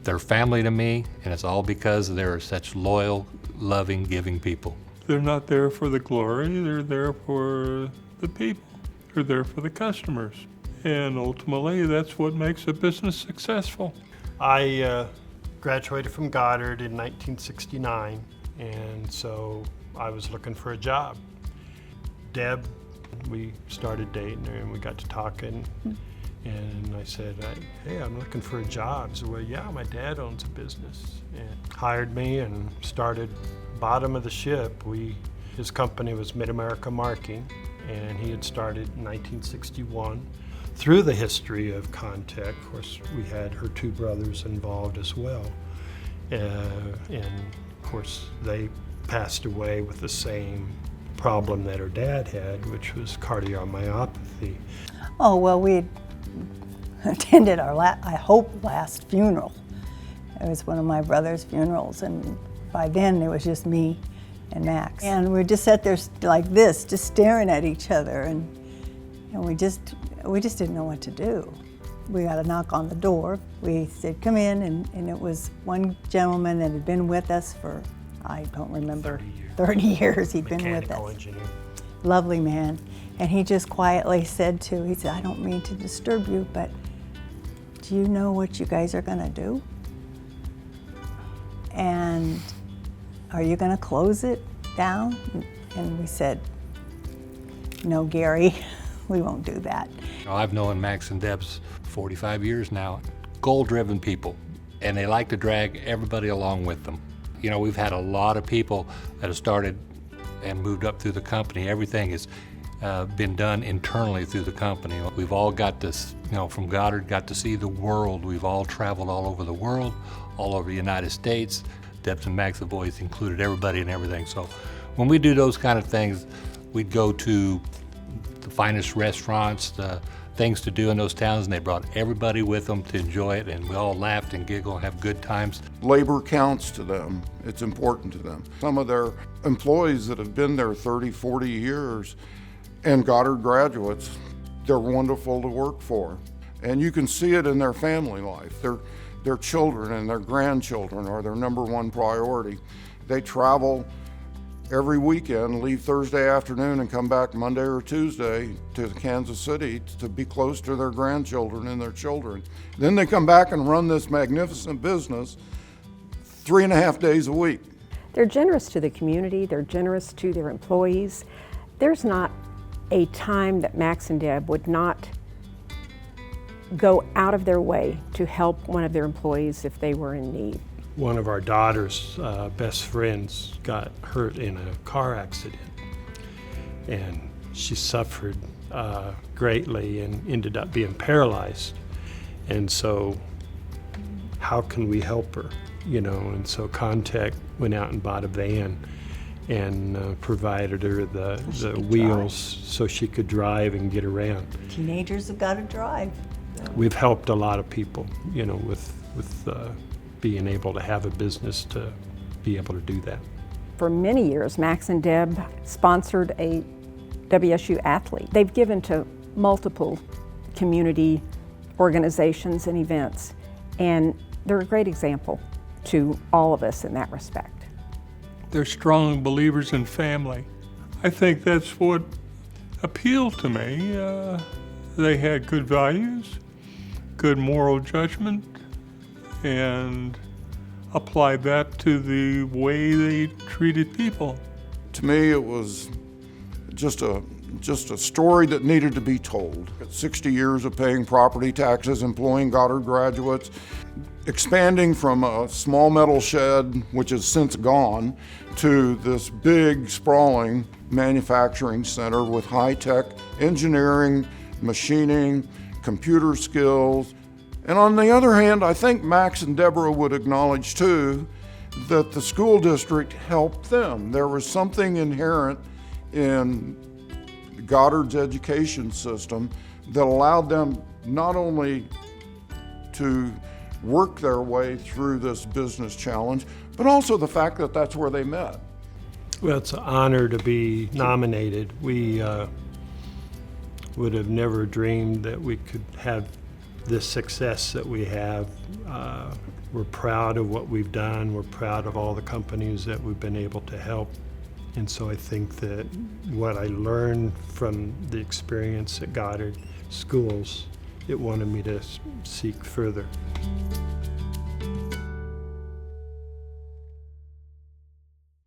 They're family to me, and it's all because they're such loyal, loving, giving people. They're not there for the glory, they're there for the people. They're there for the customers. And ultimately, that's what makes a business successful. I graduated from Goddard in 1969, and so I was looking for a job. Deb, we started dating and we got to talking, and I said, hey, I'm looking for a job. So, well, yeah, my dad owns a business, and hired me and started bottom of the ship. His company was Mid-America Marking, and he had started in 1961. Through the history of Contech, of course, we had her two brothers involved as well. And of course, they passed away with the same problem that her dad had, which was cardiomyopathy. Oh, well, we attended our, last funeral. It was one of my brother's funerals, and by then it was just me and Max. And we just sat there like this, just staring at each other, and we just didn't know what to do. We got a knock on the door. We said, come in, and it was one gentleman that had been with us for, I don't remember, 30 years he'd been with us. Engineer. Lovely man. And he just quietly said he said, I don't mean to disturb you, but do you know what you guys are gonna do? And are you gonna close it down? And we said, no, Gary, we won't do that. I've known Max and Deb's 45 years now. Goal-driven people, and they like to drag everybody along with them. You know, we've had a lot of people that have started and moved up through the company. Everything has been done internally through the company. We've all got this, from Goddard, got to see the world. We've all traveled all over the world, all over the United States. Debs and Max have always included everybody and everything. So when we do those kind of things, we'd go to the finest restaurants, the things to do in those towns, and they brought everybody with them to enjoy it, and we all laughed and giggled and have good times. Labor counts to them. It's important to them. Some of their employees that have been there 30, 40 years and Goddard graduates, they're wonderful to work for. And you can see it in their family life. Their children and their grandchildren are their number one priority. They travel every weekend, leave Thursday afternoon and come back Monday or Tuesday to Kansas City to be close to their grandchildren and their children. Then they come back and run this magnificent business 3.5 days a week. They're generous to the community, they're generous to their employees. There's not a time that Max and Deb would not go out of their way to help one of their employees if they were in need. One of our daughter's best friends got hurt in a car accident, and she suffered greatly and ended up being paralyzed. And so how can we help her? And so Contech went out and bought a van and provided her the wheels so she could drive and get around. Teenagers have got to drive. We've helped a lot of people, with being able to have a business to be able to do that. For many years, Max and Deb sponsored a WSU athlete. They've given to multiple community organizations and events, and they're a great example to all of us in that respect. They're strong believers in family. I think that's what appealed to me. They had good values, good moral judgment, and applied that to the way they treated people. To me, it was just a story that needed to be told. 60 years of paying property taxes, employing Goddard graduates, expanding from a small metal shed, which is since gone, to this big, sprawling manufacturing center with high-tech engineering, machining, computer skills. And on the other hand, I think Max and Deborah would acknowledge too that the school district helped them. There was something inherent in Goddard's education system that allowed them not only to work their way through this business challenge, but also the fact that that's where they met. Well, it's an honor to be nominated. We would have never dreamed that we could have this success that we have. We're proud of what we've done. We're proud of all the companies that we've been able to help. And so I think that what I learned from the experience at Goddard schools, it wanted me to seek further.